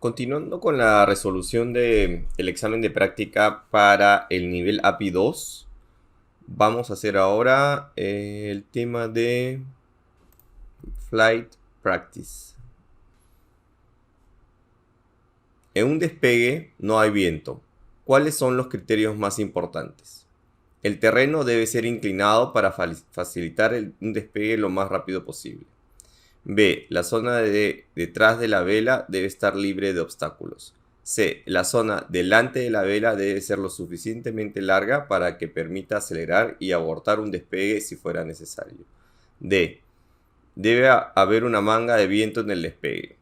Continuando con la resolución del examen de práctica para el nivel API 2, vamos a hacer ahora el tema de Flight Practice. En un despegue no hay viento. ¿Cuáles son los criterios más importantes? El terreno debe ser inclinado para facilitar un despegue lo más rápido posible. B. La zona detrás de la vela debe estar libre de obstáculos. C. La zona delante de la vela debe ser lo suficientemente larga para que permita acelerar y abortar un despegue si fuera necesario. D. Debe haber una manga de viento en el despegue.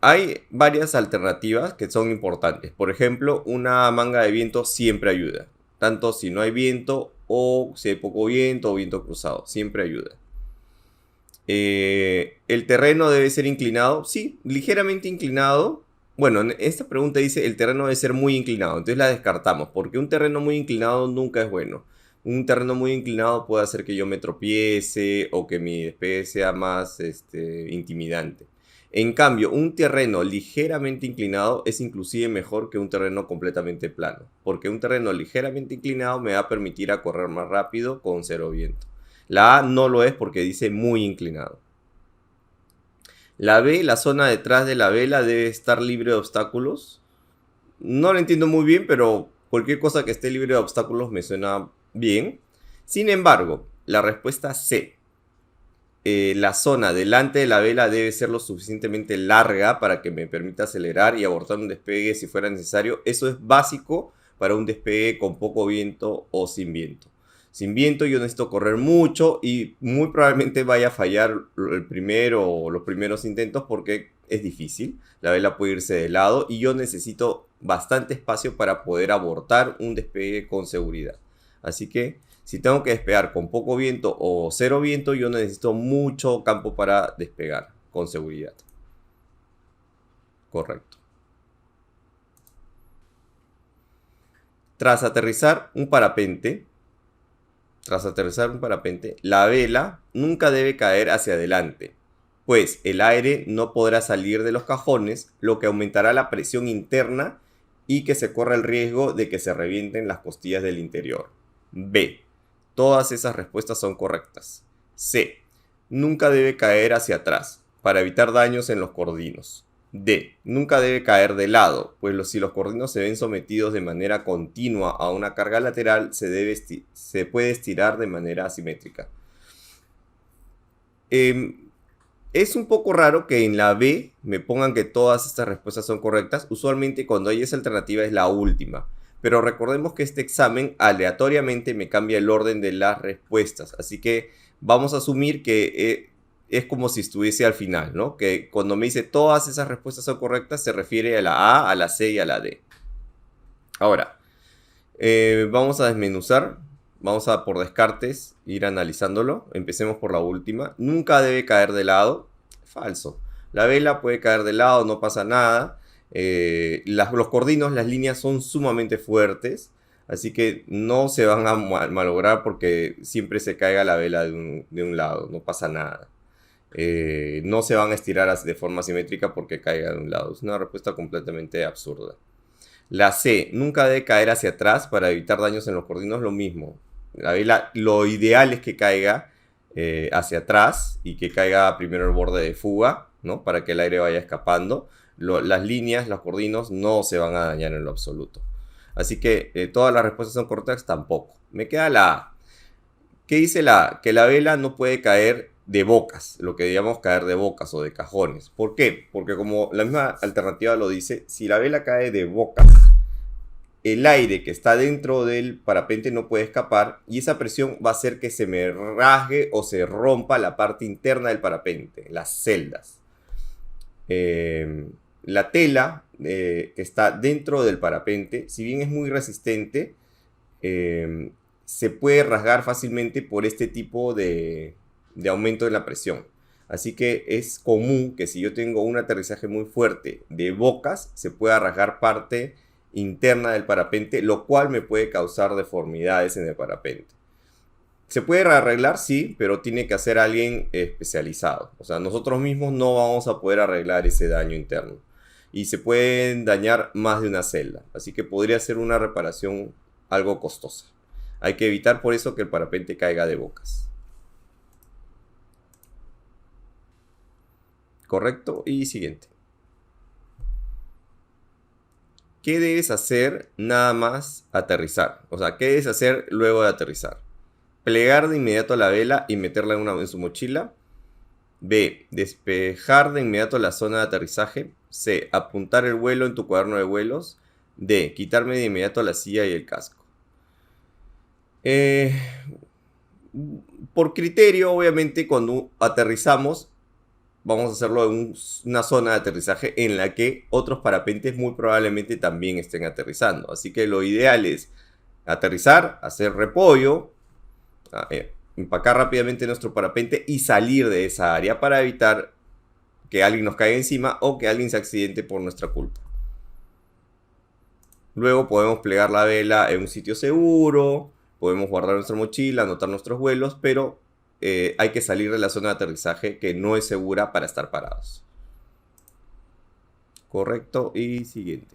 Hay varias alternativas que son importantes. Por ejemplo, una manga de viento siempre ayuda. Tanto si no hay viento o si hay poco viento o viento cruzado. Siempre ayuda. ¿El terreno debe ser inclinado? Sí, ligeramente inclinado. Bueno, en esta pregunta dice el terreno debe ser muy inclinado. Entonces la descartamos porque un terreno muy inclinado nunca es bueno. Un terreno muy inclinado puede hacer que yo me tropiece o que mi despegue sea más intimidante. En cambio, un terreno ligeramente inclinado es inclusive mejor que un terreno completamente plano, porque un terreno ligeramente inclinado me va a permitir a correr más rápido con cero viento. La A no lo es porque dice muy inclinado. La B, la zona detrás de la vela debe estar libre de obstáculos. No lo entiendo muy bien, pero cualquier cosa que esté libre de obstáculos me suena bien. Sin embargo, la respuesta C. La zona delante de la vela debe ser lo suficientemente larga para que me permita acelerar y abortar un despegue si fuera necesario. Eso es básico para un despegue con poco viento o sin viento. Sin viento yo necesito correr mucho y muy probablemente vaya a fallar el primero o los primeros intentos porque es difícil. La vela puede irse de lado y yo necesito bastante espacio para poder abortar un despegue con seguridad. Así que si tengo que despegar con poco viento o cero viento, yo necesito mucho campo para despegar con seguridad. Correcto. Tras aterrizar un parapente, la vela nunca debe caer hacia adelante, pues el aire no podrá salir de los cajones, lo que aumentará la presión interna y que se corra el riesgo de que se revienten las costillas del interior. B. Todas esas respuestas son correctas. C. Nunca debe caer hacia atrás, para evitar daños en los cordinos. D. Nunca debe caer de lado, pues si los cordinos se ven sometidos de manera continua a una carga lateral, se puede estirar de manera asimétrica. Es un poco raro que en la B me pongan que todas estas respuestas son correctas. Usualmente cuando hay esa alternativa es la última. Pero recordemos que este examen aleatoriamente me cambia el orden de las respuestas. Así que vamos a asumir que es como si estuviese al final, ¿no? Que cuando me dice todas esas respuestas son correctas, se refiere a la A, a la C y a la D. Ahora, vamos a desmenuzar. Vamos a, por descartes, ir analizándolo. Empecemos por la última. Nunca debe caer de lado. Falso. La vela puede caer de lado, no pasa nada. Los cordinos, las líneas son sumamente fuertes, así que no se van a malograr porque siempre se caiga la vela de un lado, no pasa nada. No se van a estirar de forma simétrica porque caiga de un lado. Es una respuesta completamente absurda. La C, nunca debe caer hacia atrás para evitar daños en los cordinos, lo mismo. La vela, lo ideal es que caiga hacia atrás y que caiga primero el borde de fuga, ¿no? Para que el aire vaya escapando. Las líneas, los cordinos no se van a dañar en lo absoluto. Así que todas las respuestas son correctas, tampoco. Me queda la A. ¿Qué dice la A? Que la vela no puede caer de bocas, lo que digamos caer de bocas o de cajones. ¿Por qué? Porque como la misma alternativa lo dice, si la vela cae de bocas, el aire que está dentro del parapente no puede escapar y esa presión va a hacer que se me rasgue o se rompa la parte interna del parapente, las celdas. La tela que está dentro del parapente, si bien es muy resistente, se puede rasgar fácilmente por este tipo de aumento de la presión. Así que es común que si yo tengo un aterrizaje muy fuerte de bocas, se pueda rasgar parte interna del parapente, lo cual me puede causar deformidades en el parapente. ¿Se puede arreglar? Sí, pero tiene que hacer alguien especializado. O sea, nosotros mismos no vamos a poder arreglar ese daño interno. y se pueden dañar más de una celda. Así que podría ser una reparación algo costosa. Hay que evitar por eso que el parapente caiga de bocas. Correcto. Y siguiente. ¿Qué debes hacer nada más aterrizar? O sea, ¿qué debes hacer luego de aterrizar? Plegar de inmediato la vela y meterla en su mochila. B. Despejar de inmediato la zona de aterrizaje. C. Apuntar el vuelo en tu cuaderno de vuelos. D. Quitarme de inmediato la silla y el casco. Por criterio, obviamente, cuando aterrizamos, vamos a hacerlo en una zona de aterrizaje en la que otros parapentes muy probablemente también estén aterrizando. Así que lo ideal es aterrizar, hacer repollo, empacar rápidamente nuestro parapente y salir de esa área para evitar que alguien nos caiga encima o que alguien se accidente por nuestra culpa. Luego podemos plegar la vela en un sitio seguro, podemos guardar nuestra mochila, anotar nuestros vuelos, pero hay que salir de la zona de aterrizaje que no es segura para estar parados. Correcto. Y siguiente.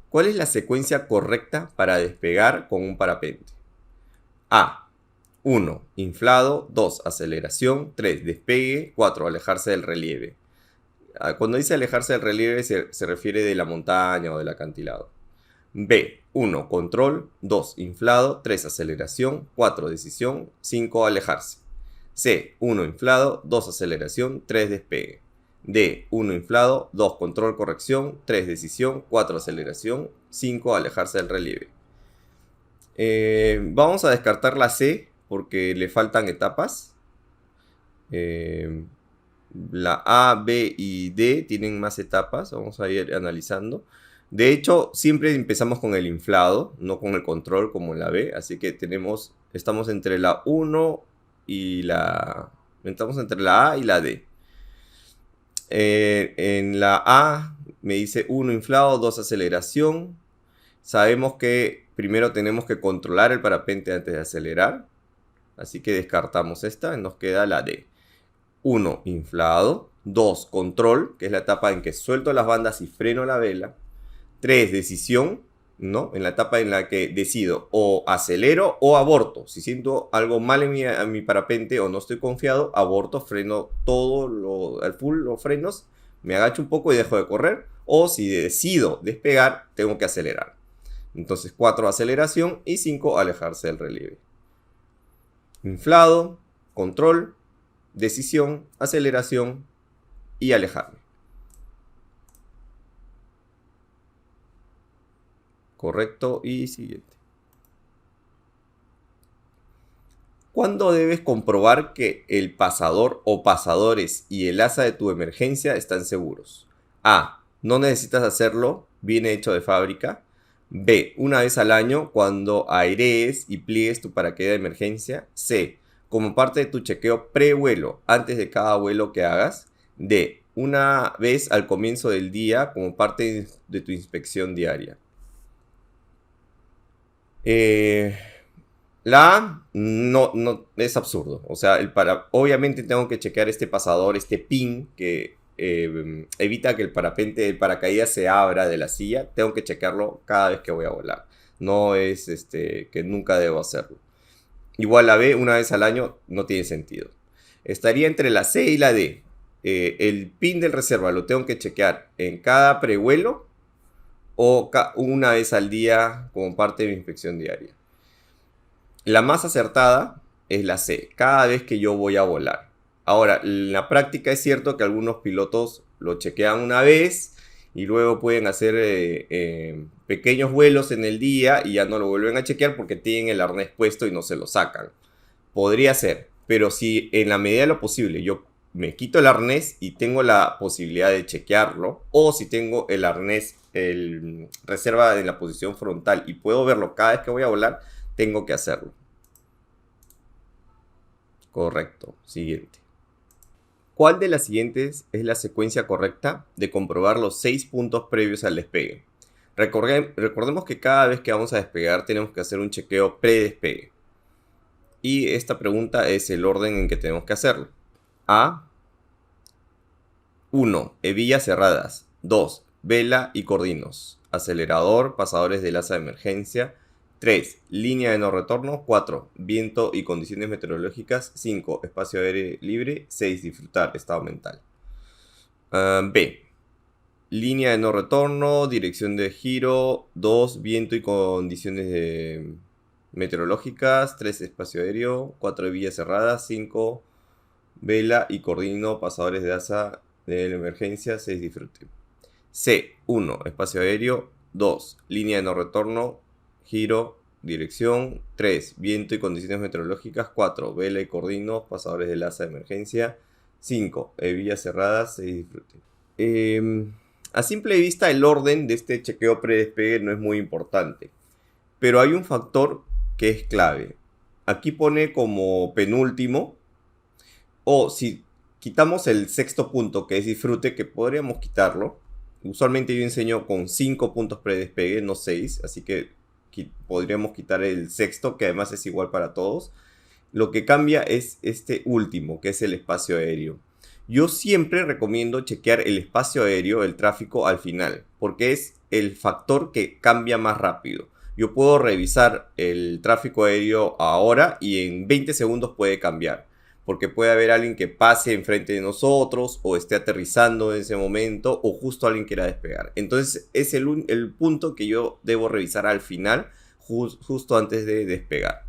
¿Cuál es la secuencia correcta para despegar con un parapente? A. 1. Inflado. 2. Aceleración. 3. Despegue. 4. Alejarse del relieve. Cuando dice alejarse del relieve se refiere de la montaña o del acantilado. B. 1. Control. 2. Inflado. 3. Aceleración. 4. Decisión. 5. Alejarse. C. 1. Inflado. 2. Aceleración. 3. Despegue. D. 1. Inflado. 2. Control, corrección. 3. Decisión. 4. Aceleración. 5. Alejarse del relieve. Vamos a descartar la C porque le faltan etapas. La A, B y D tienen más etapas. Vamos a ir analizando. De hecho, siempre empezamos con el inflado, no con el control como en la B. Así que estamos entre la 1 y la... Estamos entre la A y la D. En la A me dice 1 inflado, 2 aceleración. Sabemos que primero tenemos que controlar el parapente antes de acelerar. Así que descartamos esta. Nos queda la D. 1 inflado. 2 control, que es la etapa en que suelto las bandas y freno la vela. 3 decisión, ¿no? En la etapa en la que decido o acelero o aborto. Si siento algo mal en mi parapente o no estoy confiado, aborto, freno todo al full los frenos, me agacho un poco y dejo de correr. O si decido despegar, tengo que acelerar. Entonces 4 aceleración y 5 alejarse del relieve. Inflado, control, decisión, aceleración y alejarme. Correcto. Y siguiente. ¿Cuándo debes comprobar que el pasador o pasadores y el asa de tu emergencia están seguros? A. No necesitas hacerlo, viene hecho de fábrica. B. Una vez al año cuando airees y pliegues tu paracaídas de emergencia. C. Como parte de tu chequeo pre-vuelo, antes de cada vuelo que hagas. D. Una vez al comienzo del día como parte de tu inspección diaria. La A no es absurdo. O sea, obviamente tengo que chequear este pasador, este pin que evita que el parapente del paracaídas se abra de la silla. Tengo que chequearlo cada vez que voy a volar. No es que nunca debo hacerlo. Igual la B, una vez al año, no tiene sentido. Estaría entre la C y la D. El pin del reserva lo tengo que chequear en cada prevuelo o una vez al día como parte de mi inspección diaria. La más acertada es la C, cada vez que yo voy a volar. Ahora, en la práctica es cierto que algunos pilotos lo chequean una vez y luego pueden hacer pequeños vuelos en el día y ya no lo vuelven a chequear porque tienen el arnés puesto y no se lo sacan. Podría ser, pero si en la medida de lo posible yo me quito el arnés y tengo la posibilidad de chequearlo, o si tengo el arnés, el reserva en la posición frontal y puedo verlo cada vez que voy a volar, tengo que hacerlo. Correcto. Siguiente. ¿Cuál de las siguientes es la secuencia correcta de comprobar los 6 puntos previos al despegue? Recordemos que cada vez que vamos a despegar tenemos que hacer un chequeo pre-despegue. Y esta pregunta es el orden en que tenemos que hacerlo. A. 1. Hebillas cerradas. 2. Vela y cordinos. Acelerador, pasadores del asa de emergencia. 3. Línea de no retorno. 4. Viento y condiciones meteorológicas. 5. Espacio aéreo libre. 6. Disfrutar, estado mental. B. Línea de no retorno, dirección de giro. 2. Viento y condiciones meteorológicas. 3. Espacio aéreo. 4. Hebillas cerradas. 5. Vela y coordino, pasadores de asa de la emergencia. 6. Disfrute. C. 1. Espacio aéreo. 2. Línea de no retorno, giro, dirección. 3. Viento y condiciones meteorológicas. 4. Vela y coordino, pasadores del asa de emergencia. 5. Hebillas cerradas. 6. Disfrute. A simple vista, el orden de este chequeo predespegue no es muy importante, pero hay un factor que es clave. Aquí pone como penúltimo, o si quitamos el sexto punto, que es disfrute, que podríamos quitarlo. Usualmente yo enseño con 5 puntos predespegue, no 6, así que podríamos quitar el sexto, que además es igual para todos. Lo que cambia es este último, que es el espacio aéreo. Yo siempre recomiendo chequear el espacio aéreo, el tráfico, al final, porque es el factor que cambia más rápido. Yo puedo revisar el tráfico aéreo ahora y en 20 segundos puede cambiar, porque puede haber alguien que pase enfrente de nosotros o esté aterrizando en ese momento o justo alguien quiera despegar. Entonces es el punto que yo debo revisar al final, justo antes de despegar.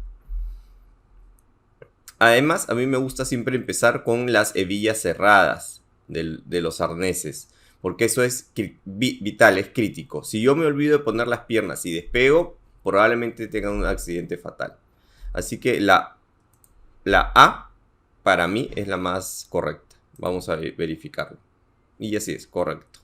Además, a mí me gusta siempre empezar con las hebillas cerradas de los arneses, porque eso es vital, es crítico. Si yo me olvido de poner las piernas y despego, probablemente tenga un accidente fatal. Así que la A, para mí, es la más correcta. Vamos a verificarlo. Y así es, correcto.